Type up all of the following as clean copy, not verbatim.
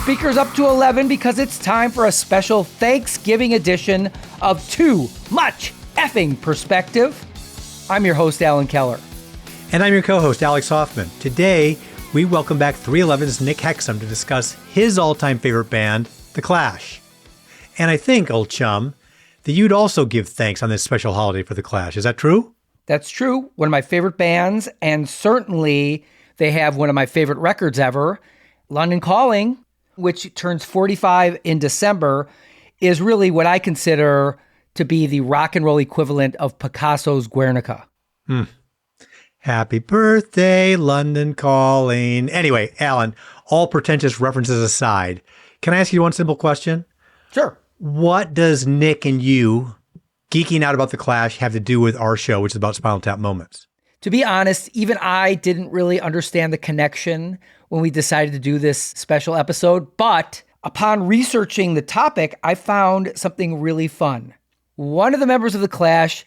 speakers up to 11 because it's time for a special Thanksgiving edition of Too Much Effing Perspective. I'm your host, Alan Keller. And I'm your co-host, Alex Hoffman. Today, we welcome back 311's Nick Hexum to discuss his all-time favorite band, The Clash. And I think, old chum, that you'd also give thanks on this special holiday for The Clash. Is that true? That's true. One of my favorite bands, and certainly they have one of my favorite records ever, London Calling, which turns 45 in December, is really what I consider to be the rock and roll equivalent of Picasso's Guernica. Happy birthday, London Calling. Anyway, Alan, all pretentious references aside, can I ask you one simple question? Sure. What does Nick and you geeking out about The Clash have to do with our show, which is about Spinal Tap moments? To be honest, even I didn't really understand the connection when we decided to do this special episode, but upon researching the topic, I found something really fun. One of the members of The Clash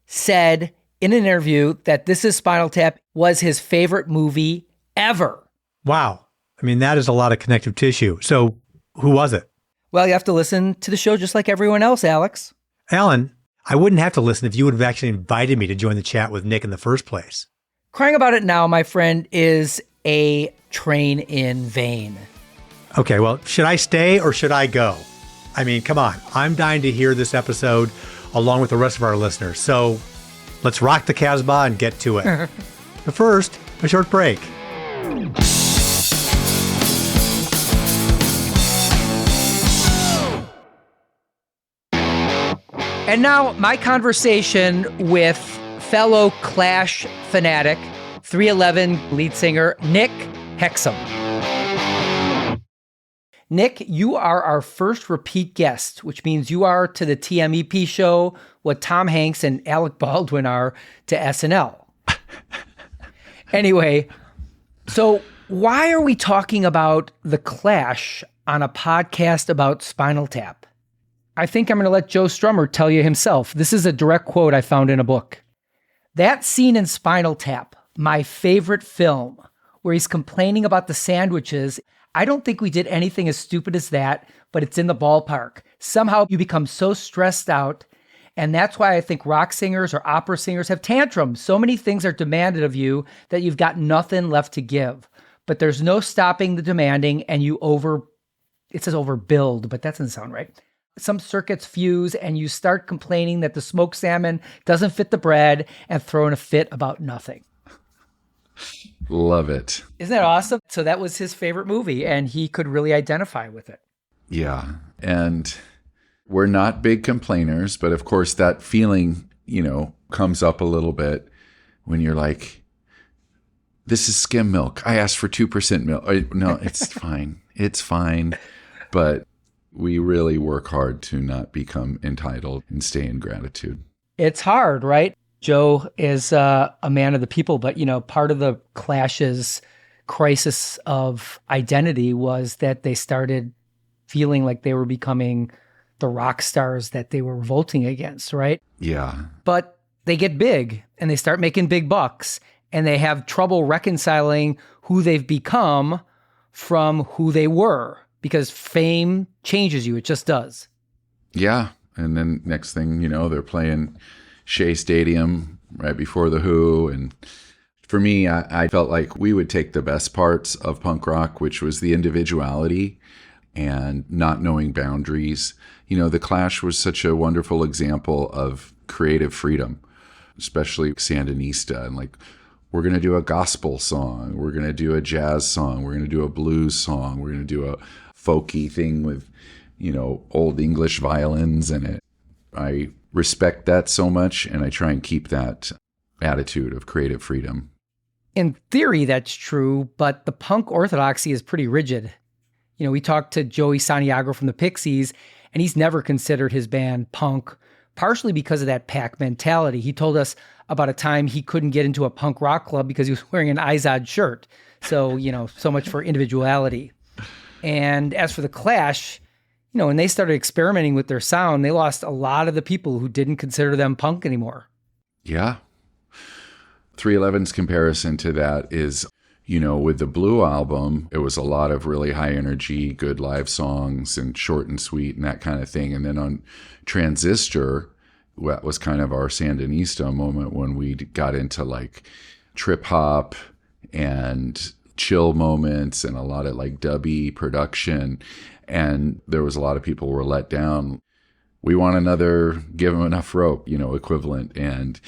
said in an interview that This Is Spinal Tap was his favorite movie ever. Wow. I mean, that is a lot of connective tissue. So who was it? Well, you have to listen to the show just like everyone else, Alex. Alan, I wouldn't have to listen if you would have actually invited me to join the chat with Nick in the first place. Crying About It Now, my friend, is a train in vain. Okay, well, should I stay or should I go? I mean, come on. I'm dying to hear this episode along with the rest of our listeners. So let's rock the Casbah and get to it. But first, a short break. And now my conversation with fellow Clash fanatic, 311 lead singer, Nick Hexum. Nick, you are our first repeat guest, which means you are to the TMEP Show what Tom Hanks and Alec Baldwin are to SNL. Anyway, so why are we talking about The Clash on a podcast about Spinal Tap? I think I'm going to let Joe Strummer tell you himself. This is a direct quote I found in a book. That scene in Spinal Tap, my favorite film, where he's complaining about the sandwiches, I don't think we did anything as stupid as that, but it's in the ballpark. Somehow you become so stressed out, and that's why I think rock singers or opera singers have tantrums. So many things are demanded of you that you've got nothing left to give. But there's no stopping the demanding, and it says overbuild, but that doesn't sound right. Some circuits fuse and you start complaining that the smoked salmon doesn't fit the bread and throwing a fit about nothing. Love it. Isn't that awesome? So that was his favorite movie and he could really identify with it. Yeah. And we're not big complainers, but of course that feeling, comes up a little bit when you're like, this is skim milk. I asked for 2% milk. No, it's fine. It's fine. But we really work hard to not become entitled and stay in gratitude. It's hard, right? Joe is a man of the people, but, part of the Clash's crisis of identity was that they started feeling like they were becoming the rock stars that they were revolting against, right? Yeah. But they get big and they start making big bucks and they have trouble reconciling who they've become from who they were. Because fame changes you. It just does. Yeah. And then next thing, they're playing Shea Stadium right before The Who. And for me, I felt like we would take the best parts of punk rock, which was the individuality and not knowing boundaries. The Clash was such a wonderful example of creative freedom, especially Sandinista. And we're going to do a gospel song. We're going to do a jazz song. We're going to do a blues song. We're going to do a folky thing with, old English violins in it. I respect that so much, and I try and keep that attitude of creative freedom. In theory, that's true, but the punk orthodoxy is pretty rigid. We talked to Joey Santiago from the Pixies, and he's never considered his band punk, partially because of that pack mentality. He told us about a time he couldn't get into a punk rock club because he was wearing an Izod shirt. So, so much for individuality. And as for the Clash, when they started experimenting with their sound, they lost a lot of the people who didn't consider them punk anymore. Yeah. 311's comparison to that is, With the Blue album, it was a lot of really high energy, good live songs and short and sweet and that kind of thing. And then on Transistor, that was kind of our Sandinista moment when we got into like trip hop and chill moments and a lot of like dubby production. And there was a lot of people who were let down. We want another Give 'Em Enough Rope, equivalent. And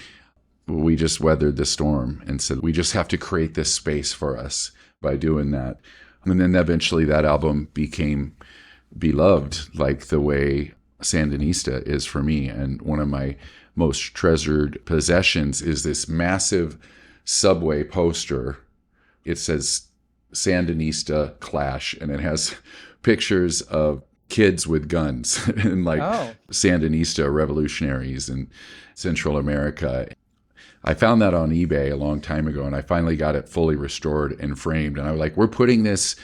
we just weathered the storm and said, we just have to create this space for us by doing that. And then eventually that album became beloved, like the way Sandinista is for me. And one of my most treasured possessions is this massive subway poster. It says Sandinista Clash, and it has pictures of kids with guns and Sandinista revolutionaries in Central America. I found that on eBay a long time ago, and I finally got it fully restored and framed. And I was like, we're putting this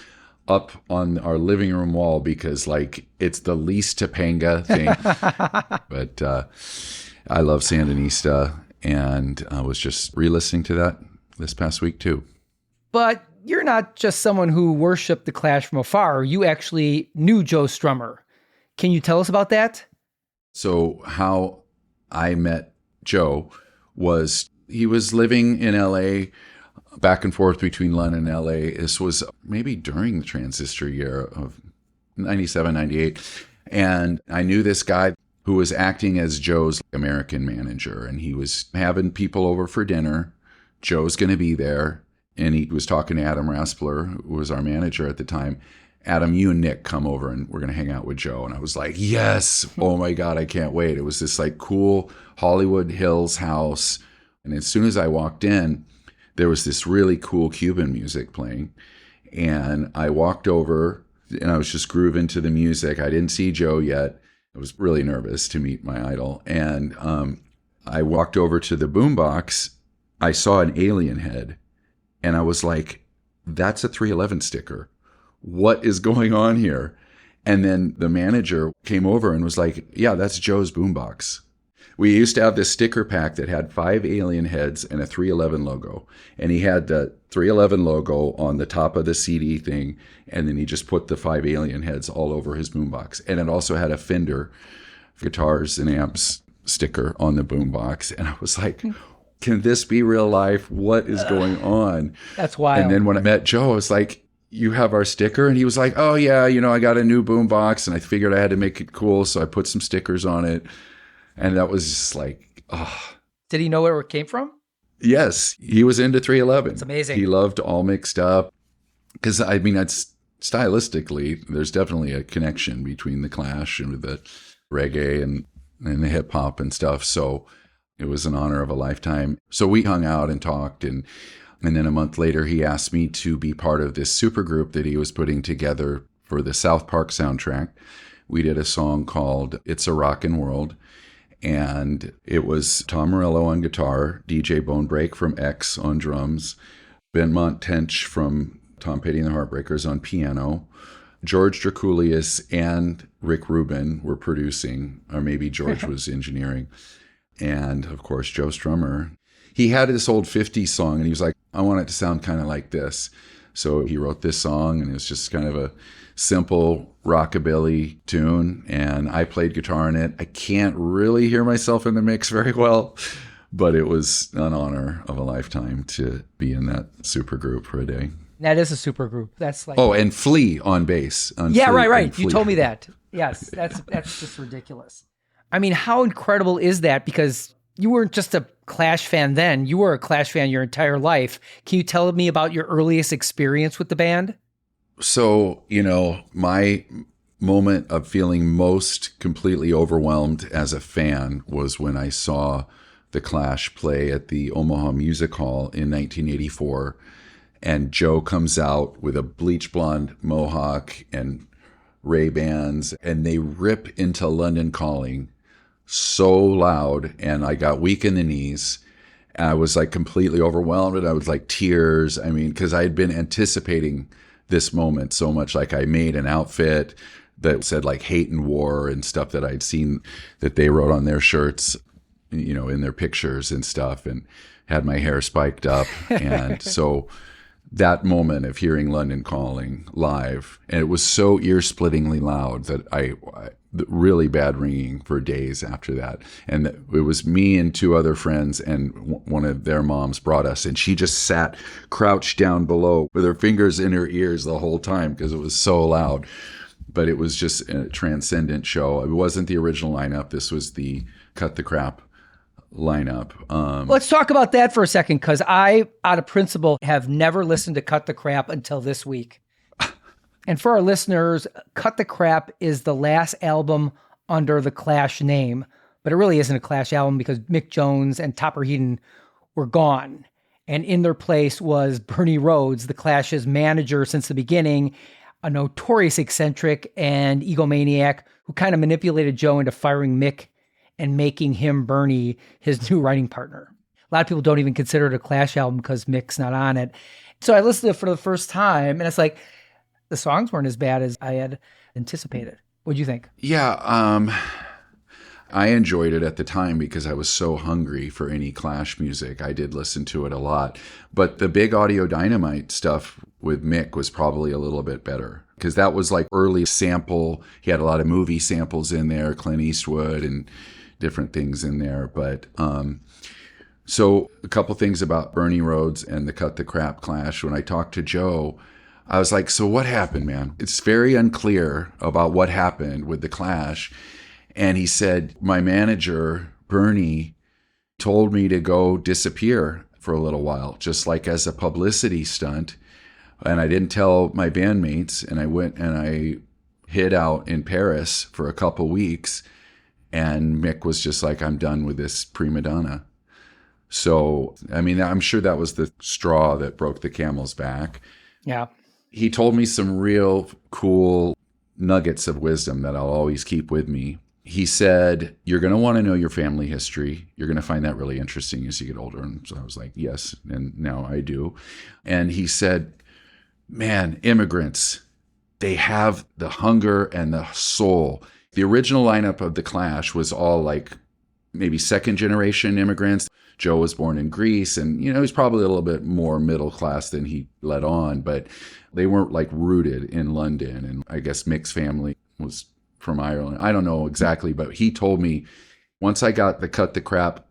up on our living room wall because it's the least Topanga thing. But I love Sandinista, and I was just re-listening to that this past week too. But you're not just someone who worshiped the Clash from afar. You actually knew Joe Strummer. Can you tell us about that? So how I met Joe was he was living in LA, back and forth between London and LA. This was maybe during the Transistor year of 97, 98. And I knew this guy who was acting as Joe's American manager, and he was having people over for dinner. Joe's going to be there. And he was talking to Adam Raspler, who was our manager at the time. Adam, you and Nick come over and we're going to hang out with Joe. And I was like, yes, oh my God, I can't wait. It was this cool Hollywood Hills house. And as soon as I walked in, there was this really cool Cuban music playing. And I walked over and I was just grooving to the music. I didn't see Joe yet. I was really nervous to meet my idol. And I walked over to the boombox. I saw an alien head. And I was like, that's a 311 sticker. What is going on here? And then the manager came over and was like, yeah, that's Joe's boombox. We used to have this sticker pack that had 5 alien heads and a 311 logo. And he had the 311 logo on the top of the CD thing. And then he just put the 5 alien heads all over his boombox. And it also had a Fender guitars and amps sticker on the boombox. And I was like, can this be real life? What is going on? That's wild. And then when I met Joe, I was like, you have our sticker? And he was like, oh yeah, I got a new boombox and I figured I had to make it cool. So I put some stickers on it. And that was just like, oh. Did he know where it came from? Yes. He was into 311. It's amazing. He loved All Mixed Up. Because that's stylistically, there's definitely a connection between the Clash and with the reggae and the hip hop and stuff. So it was an honor of a lifetime. So we hung out and talked, and then a month later, he asked me to be part of this supergroup that he was putting together for the South Park soundtrack. We did a song called It's a Rockin' World, and it was Tom Morello on guitar, DJ Bonebreak from X on drums, Ben Montench from Tom Petty and the Heartbreakers on piano, George Draculius and Rick Rubin were producing, or maybe George was engineering. And of course, Joe Strummer. He had this old 50s song and he was like, I want it to sound kind of like this. So he wrote this song and it was just kind of a simple rockabilly tune. And I played guitar in it. I can't really hear myself in the mix very well, but it was an honor of a lifetime to be in that super group for a day. That is a super group. That's like... Oh, and Flea on bass. Yeah, right. You told me that. Yes, that's just ridiculous. I mean, how incredible is that? Because you weren't just a Clash fan then. You were a Clash fan your entire life. Can you tell me about your earliest experience with the band? So, my moment of feeling most completely overwhelmed as a fan was when I saw the Clash play at the Omaha Music Hall in 1984. And Joe comes out with a bleach blonde mohawk and Ray-Bans, and they rip into London Calling so loud, and I got weak in the knees. I was completely overwhelmed, and I was tears. I mean, because I had been anticipating this moment so much. I made an outfit that said hate and war and stuff that I'd seen that they wrote on their shirts, in their pictures and stuff, and had my hair spiked up. And so that moment of hearing London Calling live, and it was so ear-splittingly loud that I really bad ringing for days after that. And it was me and two other friends, and one of their moms brought us, and she just sat crouched down below with her fingers in her ears the whole time because it was so loud. But it was just a transcendent show. It wasn't the original lineup. This was the Cut the Crap lineup. Let's talk about that for a second, because I, out of principle, have never listened to Cut the Crap until this week. And for our listeners, Cut the Crap is the last album under the Clash name, but it really isn't a Clash album because Mick Jones and Topper Headon were gone. And in their place was Bernie Rhodes, the Clash's manager since the beginning, a notorious eccentric and egomaniac who kind of manipulated Joe into firing Mick and making him, Bernie, his new writing partner. A lot of people don't even consider it a Clash album because Mick's not on it. So I listened to it for the first time, and it's like, the songs weren't as bad as I had anticipated. What'd you think? Yeah, I enjoyed it at the time because I was so hungry for any Clash music. I did listen to it a lot. But the Big Audio Dynamite stuff with Mick was probably a little bit better because that was like early sample. He had a lot of movie samples in there, Clint Eastwood and different things in there. But so a couple things about Bernie Rhodes and the Cut the Crap Clash. When I talked to Joe, I was like, so what happened, man? It's very unclear about what happened with the Clash. And he said, my manager, Bernie, told me to go disappear for a little while, just like as a publicity stunt. And I didn't tell my bandmates. And I went and I hid out in Paris for a couple weeks. And Mick was just like, I'm done with this prima donna. So, I mean, I'm sure that was the straw that broke the camel's back. Yeah. He told me some real cool nuggets of wisdom that I'll always keep with me. He said, you're going to want to know your family history. You're going to find that really interesting as you get older. And so I was like, yes. And now I do. And he said, man, immigrants, they have the hunger and the soul. The original lineup of the Clash was all like maybe second generation immigrants. Joe was born in Greece and, you know, he's probably a little bit more middle class than he let on, but they weren't like rooted in London. And I guess Mick's family was from Ireland. I don't know exactly, but he told me once I got the Cut the Crap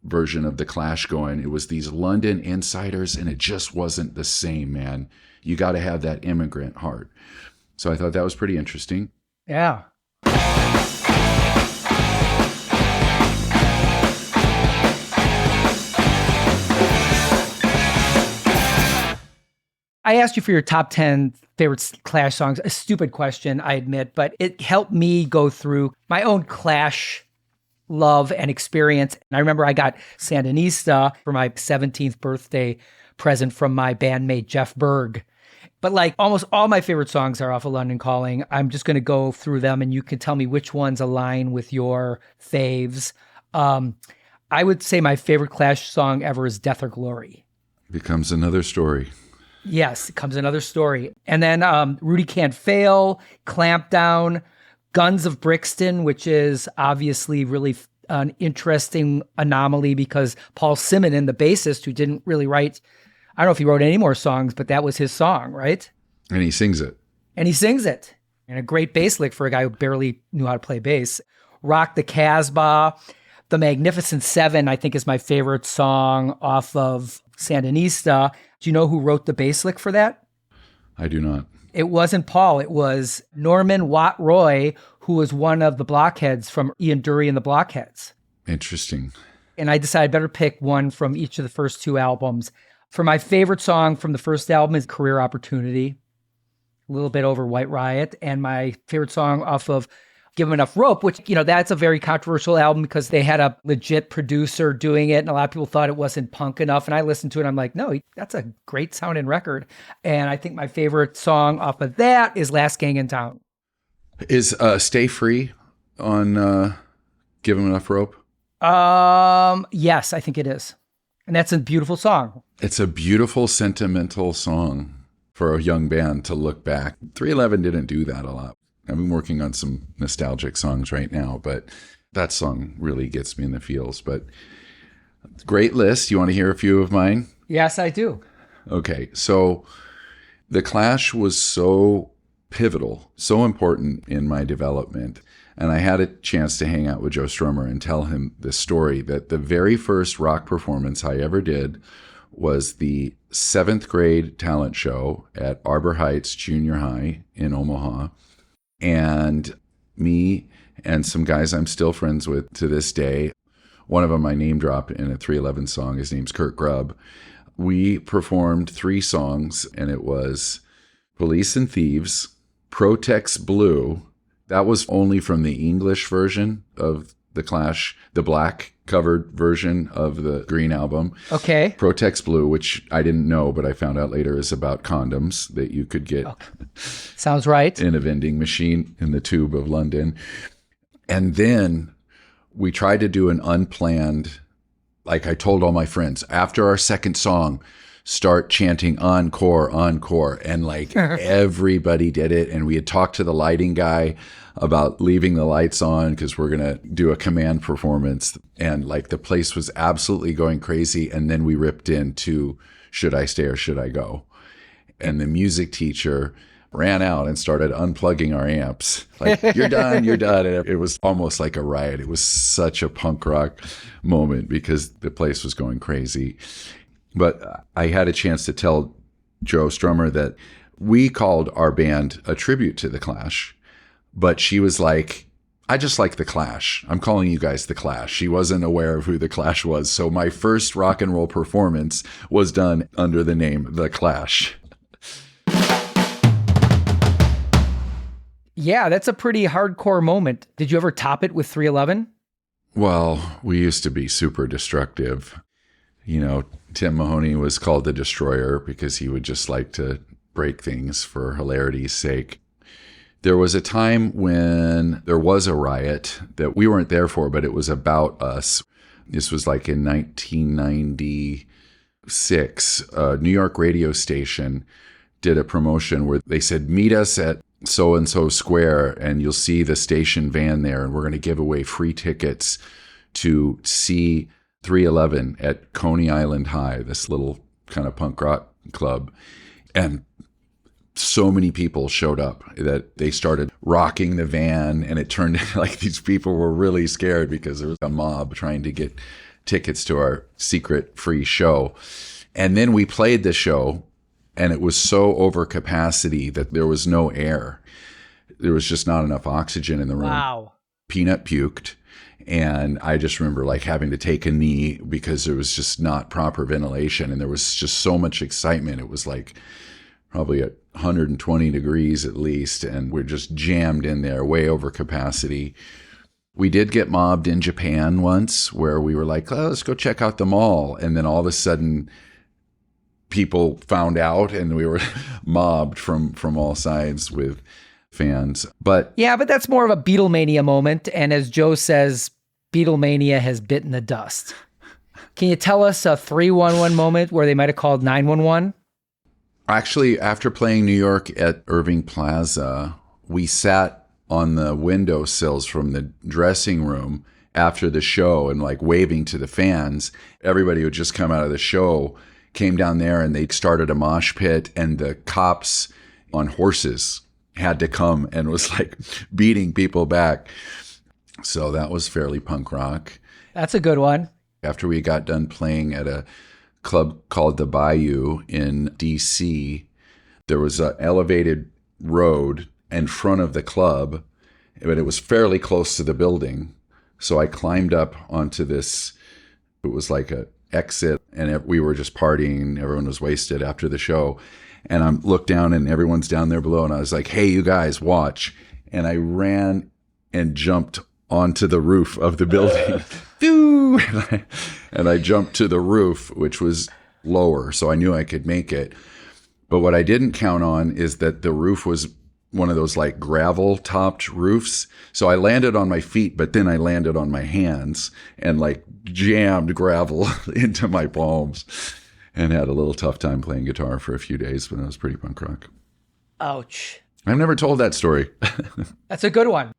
version of the Clash going, it was these London insiders and it just wasn't the same, man. You got to have that immigrant heart. So I thought that was pretty interesting. Yeah. I asked you for your top 10 favorite Clash songs. A stupid question, I admit, but it helped me go through my own Clash love and experience. And I remember I got Sandinista for my 17th birthday present from my bandmate, Jeff Berg. But like almost all my favorite songs are off of London Calling. I'm just going to go through them and you can tell me which ones align with your faves. I would say my favorite Clash song ever is Death or Glory. Becomes Another Story. Yes, it comes Another Story. And then Rudy Can't Fail, Clampdown, Guns of Brixton, which is obviously really an interesting anomaly because Paul Simonon, the bassist, who didn't really write, I don't know if he wrote any more songs, but that was his song, right? And he sings it. And a great bass lick for a guy who barely knew how to play bass. Rock the Casbah. The Magnificent Seven, I think, is my favorite song off of Sandinista. Do you know who wrote the bass lick for that? I do not. It wasn't Paul. It was Norman Watt Roy, who was one of the Blockheads from Ian Dury and the Blockheads. Interesting. And I decided I better pick one from each of the first two albums. For my favorite song from the first album is Career Opportunity, a little bit over White Riot. And my favorite song off of Give 'Em Enough Rope, which, you know, that's a very controversial album because they had a legit producer doing it and a lot of people thought it wasn't punk enough. And I listened to it and I'm like, no, that's a great sounding record. And I think my favorite song off of that is Last Gang in Town. Is Stay Free on Give 'Em Enough Rope? Yes, I think it is. And that's a beautiful song. It's a beautiful, sentimental song for a young band to look back. 311 didn't do that a lot. I'm working on some nostalgic songs right now, but that song really gets me in the feels. But great list. You want to hear a few of mine? Yes, I do. Okay, so the Clash was so pivotal, so important in my development. And I had a chance to hang out with Joe Strummer and tell him this story, that the very first rock performance I ever did was the 7th grade talent show at Arbor Heights Junior High in Omaha. And me and some guys I'm still friends with to this day, one of them I name drop in a 311 song, his name's Kurt Grubb. We performed 3 songs, and it was Police and Thieves, Protex Blue. That was only from the English version of the Clash, the black covered version of the Green album. Okay. Protex Blue, which I didn't know, but I found out later is about condoms that you could get. Okay. Sounds right. In a vending machine in the Tube of London. And then we tried to do an unplanned, like I told all my friends, after our second song, start chanting encore, encore. And like everybody did it. And we had talked to the lighting guy about leaving the lights on because we're going to do a command performance. And like the place was absolutely going crazy. And then we ripped into Should I Stay or Should I Go? And the music teacher ran out and started unplugging our amps. Like, you're done, you're done. And it was almost like a riot. It was such a punk rock moment because the place was going crazy. But I had a chance to tell Joe Strummer that we called our band a tribute to the Clash, but she was like, I just like the Clash. I'm calling you guys the Clash. She wasn't aware of who the Clash was. So my first rock and roll performance was done under the name The Clash. Yeah, that's a pretty hardcore moment. Did you ever top it with 311? Well, we used to be super destructive. You know, Tim Mahoney was called the Destroyer because he would just like to break things for hilarity's sake. There was a time when there was a riot that we weren't there for, but it was about us. This was like in 1996. A New York radio station did a promotion where they said, meet us at so-and-so square and you'll see the station van there, and we're going to give away free tickets to see 311 at Coney Island High, this little kind of punk rock club. And so many people showed up that they started rocking the van, and it turned into like these people were really scared because there was a mob trying to get tickets to our secret free show. And then we played the show, and it was so over capacity that there was no air. There was just not enough oxygen in the room. Wow. Peanut puked. And I just remember like having to take a knee because there was just not proper ventilation. And there was just so much excitement. It was like probably at 120 degrees at least. And we're just jammed in there, way over capacity. We did get mobbed in Japan once where we were like, oh, let's go check out the mall. And then all of a sudden people found out and we were mobbed from all sides with fans. But yeah, but that's more of a Beatlemania moment. And as Joe says, Beatlemania has bitten the dust. Can you tell us a 311 moment where they might have called 911? Actually, after playing New York at Irving Plaza, we sat on the windowsills from the dressing room after the show and like waving to the fans. Everybody who had just come out of the show came down there and they started a mosh pit, and the cops on horses had to come and was like beating people back. So that was fairly punk rock. That's a good one. After we got done playing at a club called the Bayou in DC, there was an elevated road in front of the club, but it was fairly close to the building. So I climbed up onto this, it was like a exit, and we were just partying. Everyone was wasted after the show. And I looked down and everyone's down there below. And I was like, hey, you guys, watch. And I ran and jumped onto the roof of the building. And I jumped to the roof, which was lower. So I knew I could make it. But what I didn't count on is that the roof was one of those like gravel topped roofs. So I landed on my feet, but then I landed on my hands and like jammed gravel into my palms. And had a little tough time playing guitar for a few days, but it was pretty punk rock. Ouch. I've never told that story. That's a good one.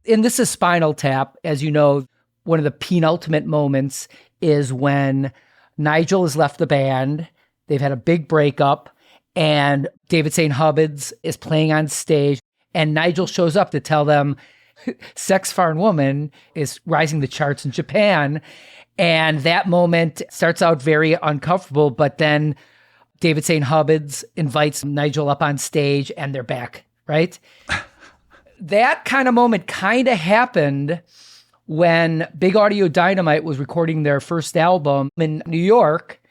And this is Spinal Tap. As you know, one of the penultimate moments is when Nigel has left the band. They've had a big breakup, and David St. Hubbins is playing on stage, and Nigel shows up to tell them Sex, Foreign Woman is rising the charts in Japan. And that moment starts out very uncomfortable, but then David St. Hubbins invites Nigel up on stage and they're back, right? That kind of moment kind of happened when Big Audio Dynamite was recording their first album in New York,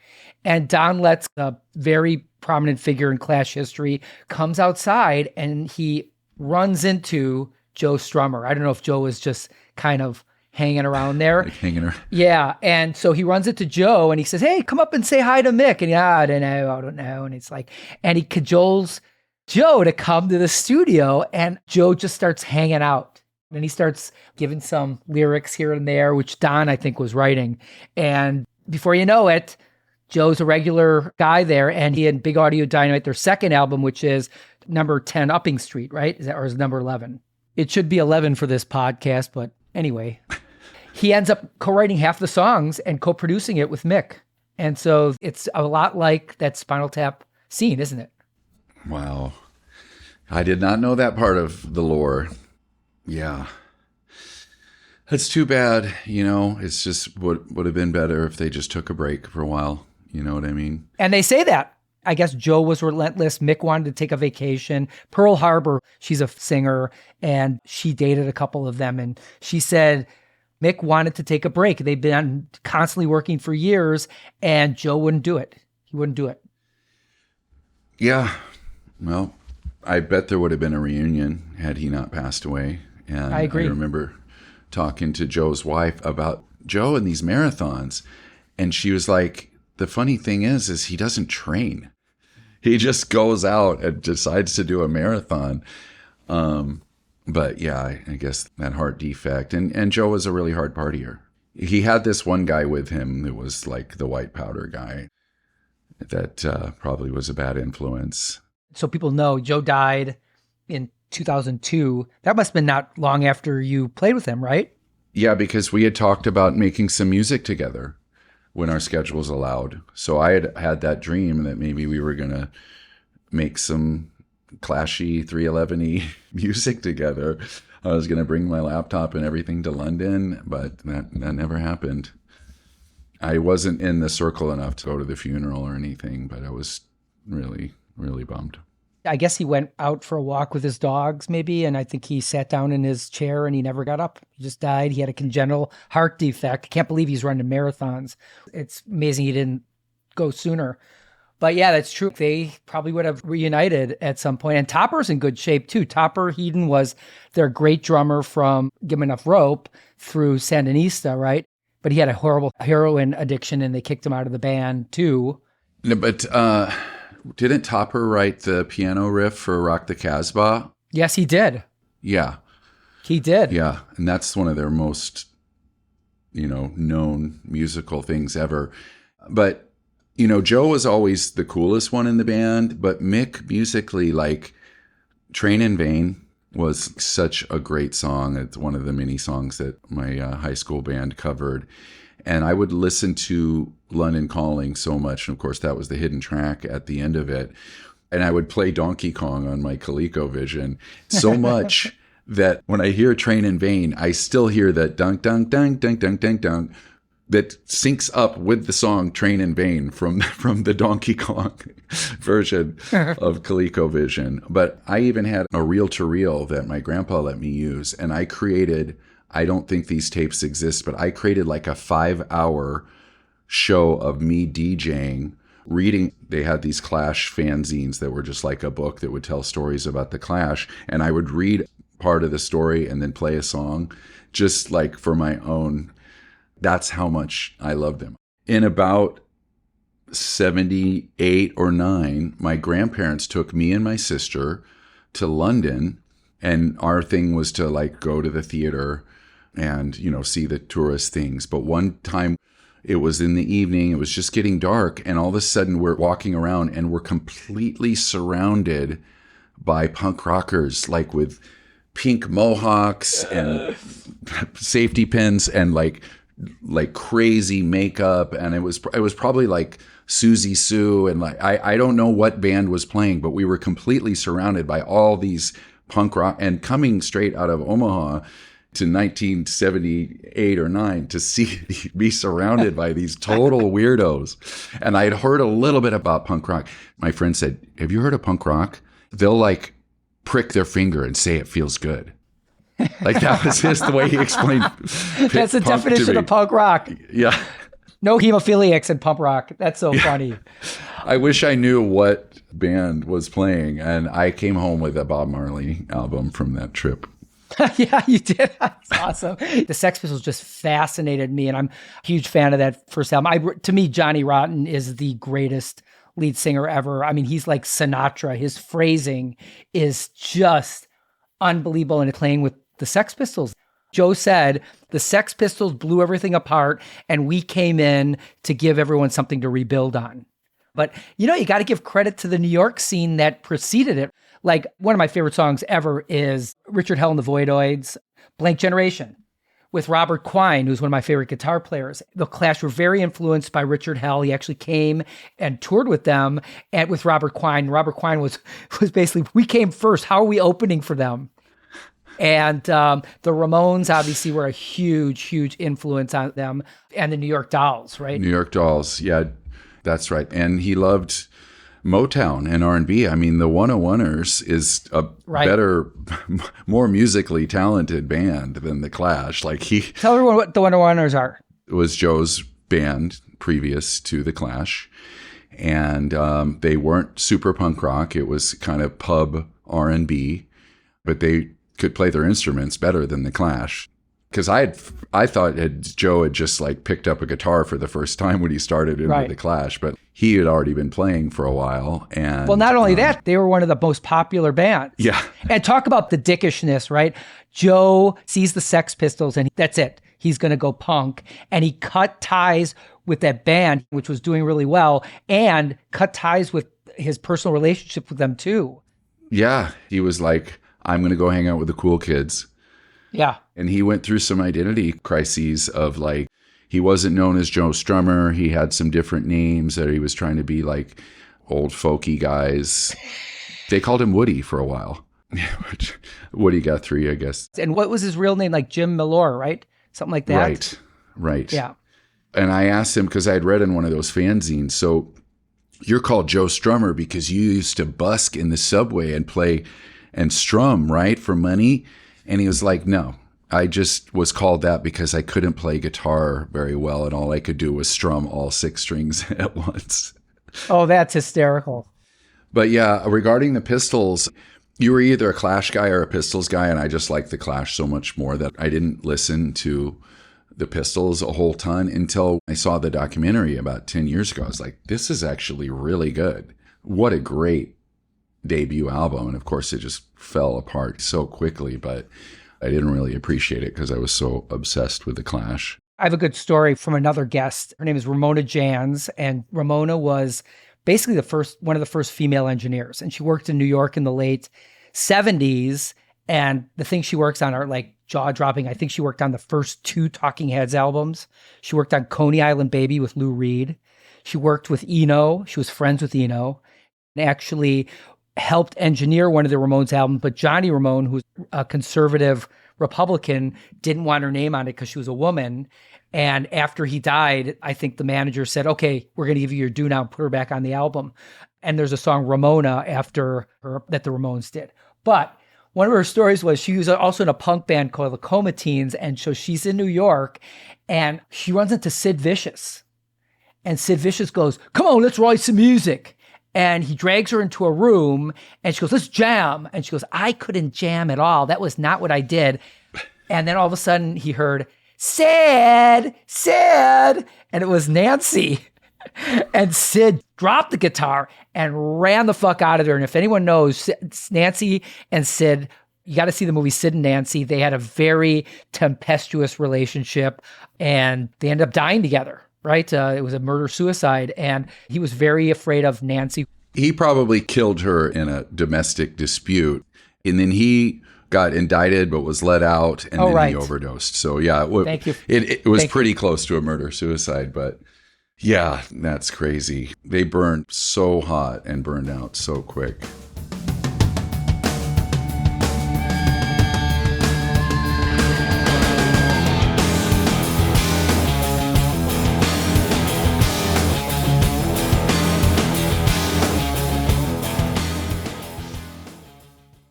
and Don Letts, a very prominent figure in Clash history, comes outside and he runs into Joe Strummer. I don't know if Joe was just kind of hanging around there. Like hanging around. Yeah. And so he runs into Joe and he says, "Hey, come up and say hi to Mick." And I don't know. And it's like, and he cajoles Joe to come to the studio, and Joe just starts hanging out. And he starts giving some lyrics here and there, which Don, I think, was writing. And before you know it, Joe's a regular guy there, and he and Big Audio Dynamite, their second album, which is number 10 Upping Street, right? Or is it number 11? It should be 11 for this podcast, but anyway. He ends up co-writing half the songs and co-producing it with Mick. And so it's a lot like that Spinal Tap scene, isn't it? Wow. I did not know that part of the lore. Yeah. That's too bad. It's just would have been better if they just took a break for a while. You know what I mean? And they say that. I guess Joe was relentless. Mick wanted to take a vacation. Pearl Harbor, she's a singer, and she dated a couple of them. And she said Mick wanted to take a break. They've been constantly working for years, and Joe wouldn't do it. He wouldn't do it. Yeah. Well, I bet there would have been a reunion had he not passed away. And I agree. I remember talking to Joe's wife about Joe and these marathons. And she was like, the funny thing is he doesn't train. He just goes out and decides to do a marathon. But yeah, I guess that heart defect. And Joe was a really hard partier. He had this one guy with him that was like the white powder guy that probably was a bad influence. So people know Joe died in 2002. That must have been not long after you played with him, right? Yeah, because we had talked about making some music together when our schedules allowed. So I had that dream that maybe we were going to make some clashy 311E music together. I was going to bring my laptop and everything to London, but that never happened. I wasn't in the circle enough to go to the funeral or anything, but I was really, really bummed. I guess he went out for a walk with his dogs maybe, and I think he sat down in his chair and he never got up. He just died. He had a congenital heart defect. I can't believe he's running marathons. It's amazing he didn't go sooner. But yeah, that's true. They probably would have reunited at some point. And Topper's in good shape too. Topper Heaton was their great drummer from Give 'Em Enough Rope through Sandinista, right? But he had a horrible heroin addiction and they kicked him out of the band too. No, but didn't Topper write the piano riff for Rock the Casbah? Yes, he did. Yeah. He did. Yeah. And that's one of their most, known musical things ever. But, Joe was always the coolest one in the band, but Mick musically, like Train in Vain was such a great song. It's one of the many songs that my high school band covered. And I would listen to London Calling so much. And of course, that was the hidden track at the end of it. And I would play Donkey Kong on my ColecoVision so much that when I hear Train in Vain, I still hear that dunk, dunk, dunk, dunk, dunk, dunk, dunk that syncs up with the song Train in Vain from the Donkey Kong version of ColecoVision. But I even had a reel-to-reel that my grandpa let me use. And I created, I don't think these tapes exist, but I created like a 5-hour show of me DJing, reading. They had these Clash fanzines that were just like a book that would tell stories about the Clash. And I would read part of the story and then play a song just like for my own. That's how much I loved them. In about 78 or 9, my grandparents took me and my sister to London, and our thing was to like go to the theater and, see the tourist things. But one time it was in the evening, it was just getting dark, and all of a sudden we're walking around and we're completely surrounded by punk rockers, like with pink mohawks and safety pins and like crazy makeup. And it was probably like Susie Sue. And like, I don't know what band was playing, but we were completely surrounded by all these punk rock, and coming straight out of Omaha to 1978 or 9 to be surrounded by these total weirdos. And I had heard a little bit about punk rock. My friend said, have you heard of punk rock? They'll like prick their finger and say it feels good. Like that was the way he explained. That's the definition of punk rock. Yeah. No hemophiliacs in punk rock. That's so funny. I wish I knew what band was playing, and I came home with a Bob Marley album from that trip. Yeah, you did. That's awesome. The Sex Pistols just fascinated me, and I'm a huge fan of that first album. To me, Johnny Rotten is the greatest lead singer ever. I mean, he's like Sinatra. His phrasing is just unbelievable, and playing with the Sex Pistols. Joe said the Sex Pistols blew everything apart, and we came in to give everyone something to rebuild on. But, you got to give credit to the New York scene that preceded it. Like, one of my favorite songs ever is Richard Hell and the Voidoids, Blank Generation, with Robert Quine, who's one of my favorite guitar players. The Clash were very influenced by Richard Hell. He actually came and toured with them and with Robert Quine. Robert Quine was basically, we came first. How are we opening for them? And the Ramones obviously were a huge, huge influence on them, and the New York Dolls, right? New York Dolls, yeah, that's right. And he loved Motown and R&B. I mean, the 101ers is a better, more musically talented band than the Clash. Like tell everyone what the 101ers are. It was Joe's band previous to the Clash, and they weren't super punk rock. It was kind of pub R&B, but they could play their instruments better than the Clash. Because I thought Joe had just like picked up a guitar for the first time when he started into the Clash, but he had already been playing for a while. And well, not only that, they were one of the most popular bands. Yeah. And talk about the dickishness, right? Joe sees the Sex Pistols and that's it. He's going to go punk. And he cut ties with that band, which was doing really well, and cut ties with his personal relationship with them too. Yeah. He was like, I'm going to go hang out with the cool kids. Yeah. And he went through some identity crises of like, he wasn't known as Joe Strummer. He had some different names that he was trying to be like old folky guys. They called him Woody for a while. Woody Guthrie, I guess. And what was his real name? Like Jim Millor, right? Something like that. Right. Yeah. And I asked him, because I had read in one of those fanzines, so you're called Joe Strummer because you used to busk in the subway and play and strum, right, for money? And he was like, no, I just was called that because I couldn't play guitar very well, and all I could do was strum all 6 strings at once. Oh, that's hysterical. But yeah, regarding the Pistols, you were either a Clash guy or a Pistols guy, and I just liked the Clash so much more that I didn't listen to the Pistols a whole ton until I saw the documentary about 10 years ago. I was like, this is actually really good. What a great debut album. And of course it just fell apart so quickly, but I didn't really appreciate it because I was so obsessed with the Clash. I have a good story from another guest. Her name is Ramona Jans, and Ramona was basically one of the first female engineers, and she worked in New York in the late 70s, and the things she works on are like jaw-dropping. I think she worked on the first 2 Talking Heads albums. She worked on Coney Island Baby with Lou Reed. She worked with Eno. She was friends with Eno, and actually helped engineer one of the Ramones albums, but Johnny Ramone, who's a conservative Republican, didn't want her name on it because she was a woman. And after he died, I think the manager said, okay, we're going to give you your due now and put her back on the album. And there's a song Ramona after her that the Ramones did. But one of her stories was she was also in a punk band called the Coma Teens. And so she's in New York and she runs into Sid Vicious. And Sid Vicious goes, come on, let's write some music. And he drags her into a room and she goes, let's jam. And she goes, I couldn't jam at all. That was not what I did. And then all of a sudden he heard, Sid. And it was Nancy. And Sid dropped the guitar and ran the fuck out of there. And if anyone knows, Nancy and Sid, you got to see the movie Sid and Nancy. They had a very tempestuous relationship and they ended up dying together. Right? It was a murder-suicide, and he was very afraid of Nancy. He probably killed her in a domestic dispute, and then he got indicted but was let out, and then he overdosed. So yeah, Thank you. It was pretty close to a murder-suicide, but yeah, that's crazy. They burned so hot and burned out so quick.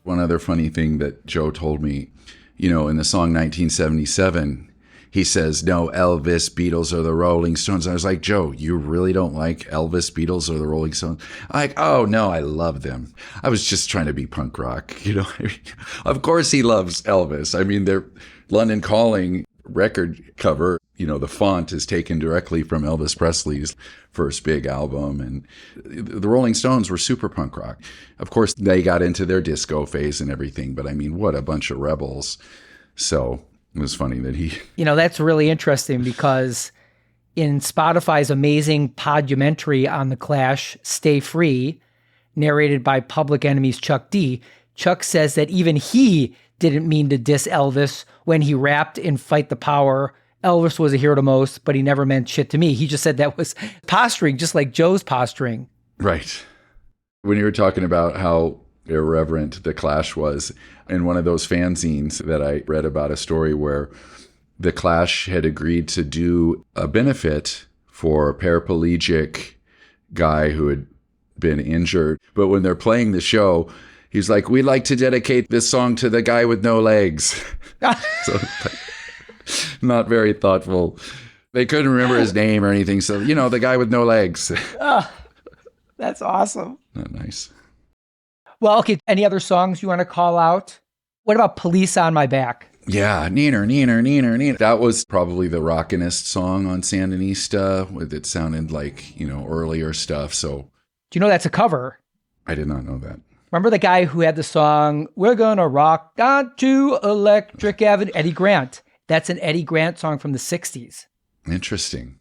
One other funny thing that Joe told me, in the song 1977, he says, no, Elvis, Beatles, or the Rolling Stones. I was like, Joe, you really don't like Elvis, Beatles, or the Rolling Stones? I'm like, oh, no, I love them. I was just trying to be punk rock. Of course he loves Elvis. I mean, their London Calling record cover, the font is taken directly from Elvis Presley's first big album. And the Rolling Stones were super punk rock. Of course, they got into their disco phase and everything, but I mean, what a bunch of rebels. So it was funny that he... that's really interesting because in Spotify's amazing podumentary on The Clash, Stay Free, narrated by Public Enemy's Chuck D, Chuck says that even he didn't mean to diss Elvis when he rapped in Fight the Power. Elvis was a hero to most, but he never meant shit to me. He just said that was posturing, just like Joe's posturing. Right. When you were talking about how irreverent The Clash was, in one of those fanzines that I read about a story where The Clash had agreed to do a benefit for a paraplegic guy who had been injured. But when they're playing the show, he's like, we'd like to dedicate this song to the guy with no legs. So, not very thoughtful. They couldn't remember his name or anything. So, the guy with no legs. Oh, that's awesome. Not nice. Well, okay. Any other songs you want to call out? What about Police on My Back? Yeah. Neener, neener, neener, neener. That was probably the rockinest song on Sandinista. It sounded like, earlier stuff. So. Do you know that's a cover? I did not know that. Remember the guy who had the song, We're Gonna Rock Onto Electric Avenue? Eddie Grant. That's an Eddie Grant song from the 60s. Interesting.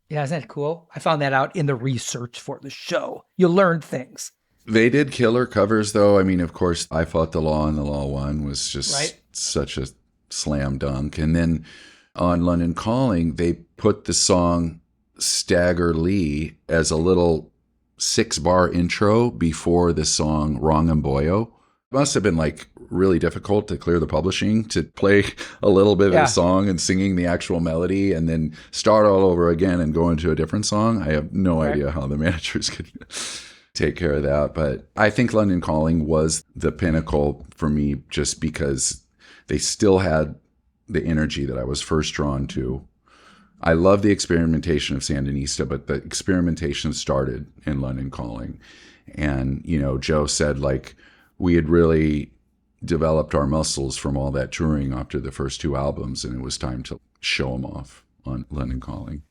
Yeah, isn't that cool? I found that out in the research for the show. You learn things. They did killer covers, though. I mean, of course, I Fought the Law and the Law Won was just such a slam dunk. And then on London Calling, they put the song Stagger Lee as a little 6-bar intro before the song Wrong and Boyo. It must have been really difficult to clear the publishing to play a little bit of the song and singing the actual melody and then start all over again and go into a different song. I have no idea how the managers could take care of that. But I think London Calling was the pinnacle for me just because they still had the energy that I was first drawn to. I love the experimentation of Sandinista, but the experimentation started in London Calling. And, Joe said we had really developed our muscles from all that touring after the first 2 albums, and it was time to show them off on London Calling.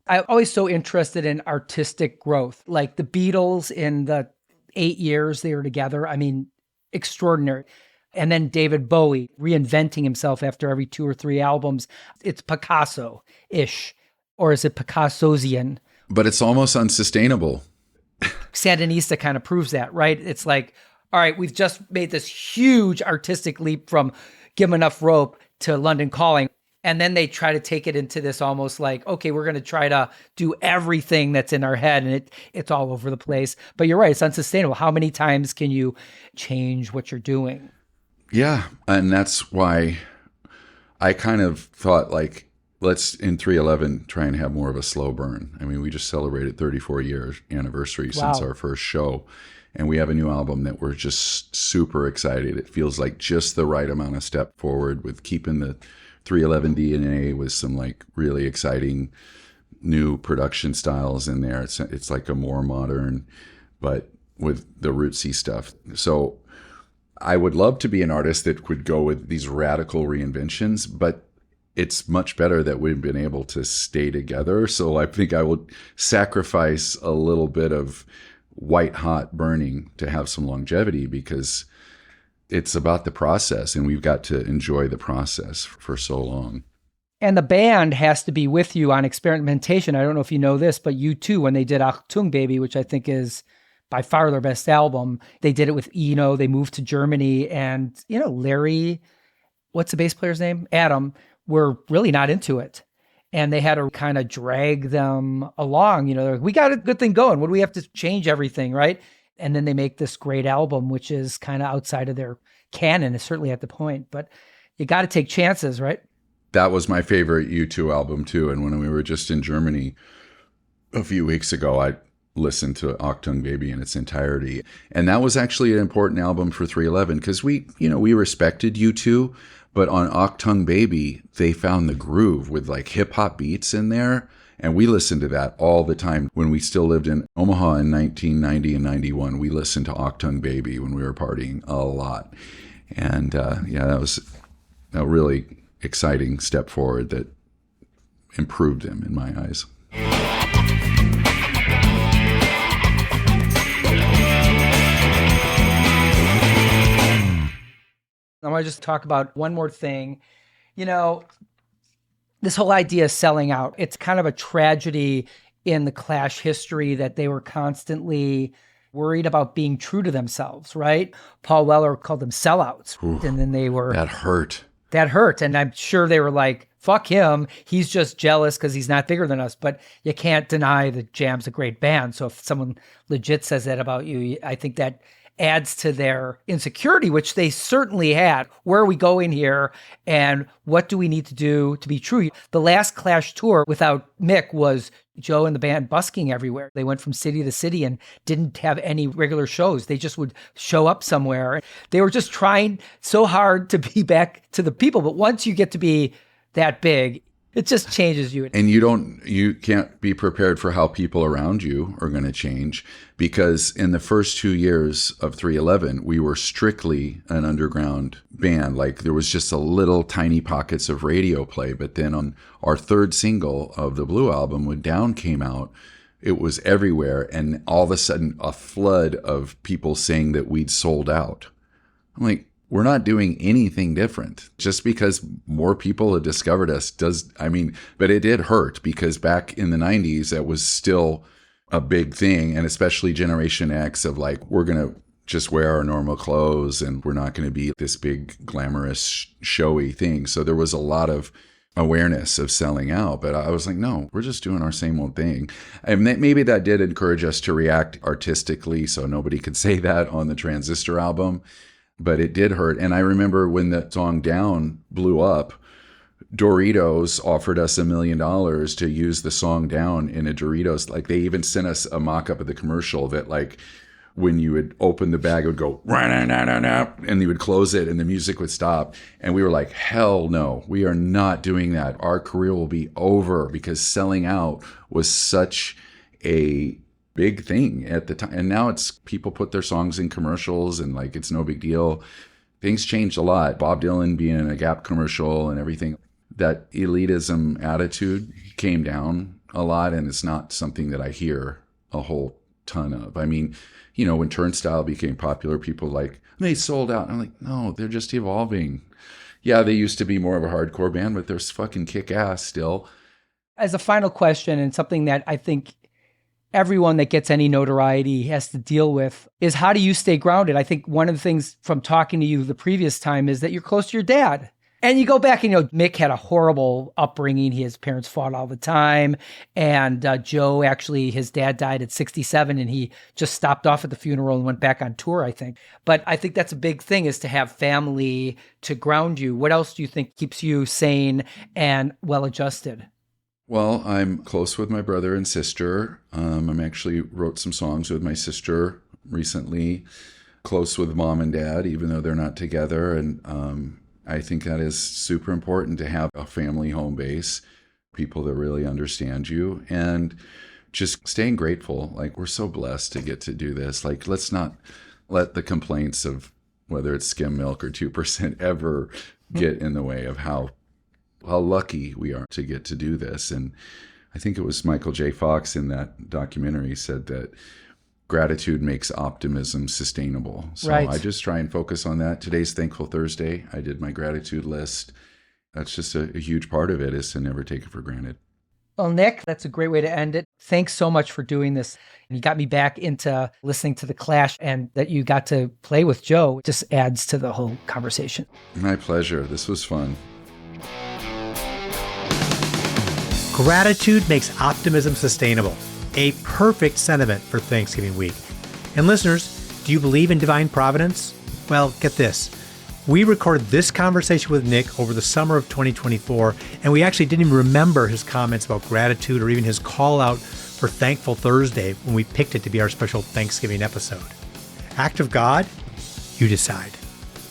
I'm always so interested in artistic growth, like the Beatles in the 8 years they were together. I mean, extraordinary. And then David Bowie reinventing himself after every 2 or 3 albums. It's Picasso-ish, or is it Picassosian? But it's almost unsustainable. Sandinista kind of proves that, right? It's like, all right, we've just made this huge artistic leap from Give 'Em Enough Rope to London Calling. And then they try to take it into this almost like, okay, we're going to try to do everything that's in our head. And it's all over the place. But you're right, it's unsustainable. How many times can you change what you're doing? Yeah. And that's why I kind of thought let's in 311 try and have more of a slow burn. I mean, we just celebrated 34-year anniversary since our first show. And we have a new album that we're just super excited. It feels like just the right amount of step forward with keeping the 311 DNA with some really exciting new production styles in there. It's like a more modern, but with the rootsy stuff. So I would love to be an artist that could go with these radical reinventions, but it's much better that we've been able to stay together. So I think I would sacrifice a little bit of white hot burning to have some longevity because it's about the process and we've got to enjoy the process for so long. And the band has to be with you on experimentation. I don't know if you know this, but U2, when they did Achtung Baby, which I think is by far their best album. They did it with Eno. They moved to Germany, and Larry, what's the bass player's name? Adam, were really not into it. And they had to kind of drag them along. They're like, we got a good thing going. What do we have to change everything, right? And then they make this great album, which is kind of outside of their canon, certainly at the point. But you got to take chances, right? That was my favorite U2 album too. And when we were just in Germany a few weeks ago, I listened to Achtung Baby in its entirety. And that was actually an important album for 311 because we respected U2, but on Achtung Baby, they found the groove with like hip hop beats in there. And we listened to that all the time. When we still lived in Omaha in 1990 and 91, we listened to Achtung Baby when we were partying a lot. And that was a really exciting step forward that improved them in my eyes. I want to just talk about one more thing. This whole idea of selling out, it's kind of a tragedy in the Clash history that they were constantly worried about being true to themselves, right? Paul Weller called them sellouts. Ooh, and then they were... That hurt. And I'm sure they were like, fuck him. He's just jealous because he's not bigger than us. But you can't deny that Jam's a great band. So if someone legit says that about you, I think that adds to their insecurity, which they certainly had. Where are we going here? And what do we need to do to be true? The last Clash tour without Mick was Joe and the band busking everywhere. They went from city to city and didn't have any regular shows. They just would show up somewhere. They were just trying so hard to be back to the people. But once you get to be that big, it just changes you. And you can't be prepared for how people around you are going to change, because in the first 2 years of 311, we were strictly an underground band. Like there was just a little tiny pockets of radio play. But then on our third single of the Blue album, when Down came out, it was everywhere. And all of a sudden a flood of people saying that we'd sold out. I'm like, we're not doing anything different. Just because more people had discovered us but it did hurt, because back in the 90s, that was still a big thing. And especially Generation X of like, we're going to just wear our normal clothes and we're not going to be this big glamorous showy thing. So there was a lot of awareness of selling out, but I was like, no, we're just doing our same old thing. And maybe that did encourage us to react artistically. So nobody could say that on the Transistor album. But it did hurt. And I remember when the song Down blew up, Doritos offered us $1 million to use the song Down in a Doritos. Like they even sent us a mock-up of the commercial that like when you would open the bag, it would go, and you would close it and the music would stop. And we were like, hell no, we are not doing that. Our career will be over, because selling out was such a big thing at the time. And now it's people put their songs in commercials and like it's no big deal. Things changed a lot. Bob Dylan being in a Gap commercial and everything. That elitism attitude came down a lot, and it's not something that I hear a whole ton of. I mean, when Turnstile became popular, people like, they sold out. And I'm like, no, they're just evolving. Yeah, they used to be more of a hardcore band, but they're fucking kick ass still. As a final question, and something that I think everyone that gets any notoriety has to deal with, is how do you stay grounded? I think one of the things from talking to you the previous time is that you're close to your dad. And you go back and, Mick had a horrible upbringing. His parents fought all the time. And Joe, actually, his dad died at 67 and he just stopped off at the funeral and went back on tour, I think. But I think that's a big thing, is to have family to ground you. What else do you think keeps you sane and well-adjusted? Well, I'm close with my brother and sister. I'm actually wrote some songs with my sister recently. Close with mom and dad, even though they're not together. And I think that is super important, to have a family home base, people that really understand you, and just staying grateful. Like, we're so blessed to get to do this. Like, let's not let the complaints of whether it's skim milk or 2% ever get in the way of how lucky we are to get to do this. And I think it was Michael J. Fox in that documentary said that gratitude makes optimism sustainable. So right. I just try and focus on that. Today's Thankful Thursday. I did my gratitude list. That's just a huge part of it, is to never take it for granted. Well, Nick, that's a great way to end it. Thanks so much for doing this. You got me back into listening to The Clash, and that you got to play with Joe just adds to the whole conversation. My pleasure. This was fun. Gratitude makes optimism sustainable. A perfect sentiment for Thanksgiving week. And listeners, do you believe in divine providence? Well, get this. We recorded this conversation with Nick over the summer of 2024, and we actually didn't even remember his comments about gratitude or even his call out for Thankful Thursday when we picked it to be our special Thanksgiving episode. Act of God? You decide.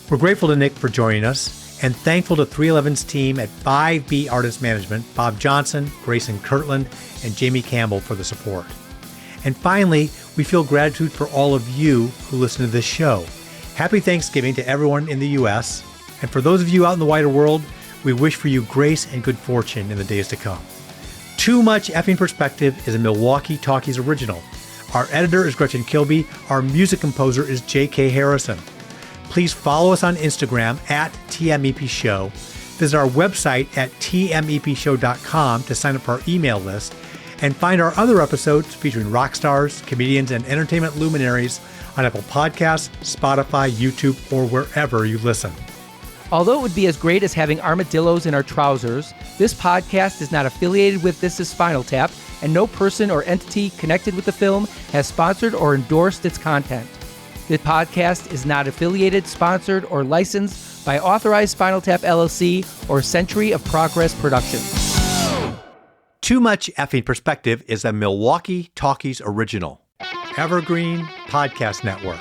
We're grateful to Nick for joining us, and thankful to 311's team at 5B Artist Management, Bob Johnson, Grayson Kirtland, and Jamie Campbell for the support. And finally, we feel gratitude for all of you who listen to this show. Happy Thanksgiving to everyone in the U.S. And for those of you out in the wider world, we wish for you grace and good fortune in the days to come. Too Much Effing Perspective is a Milwaukee Talkies original. Our editor is Gretchen Kilby. Our music composer is J.K. Harrison. Please follow us on Instagram at TMEP Show. Visit our website at tmepshow.com to sign up for our email list. And find our other episodes featuring rock stars, comedians, and entertainment luminaries on Apple Podcasts, Spotify, YouTube, or wherever you listen. Although it would be as great as having armadillos in our trousers, this podcast is not affiliated with This Is Spinal Tap, and no person or entity connected with the film has sponsored or endorsed its content. This podcast is not affiliated, sponsored, or licensed by Authorized Spinal Tap LLC or Century of Progress Productions. Too Much Effing Perspective is a Milwaukee Talkies original. Evergreen Podcast Network.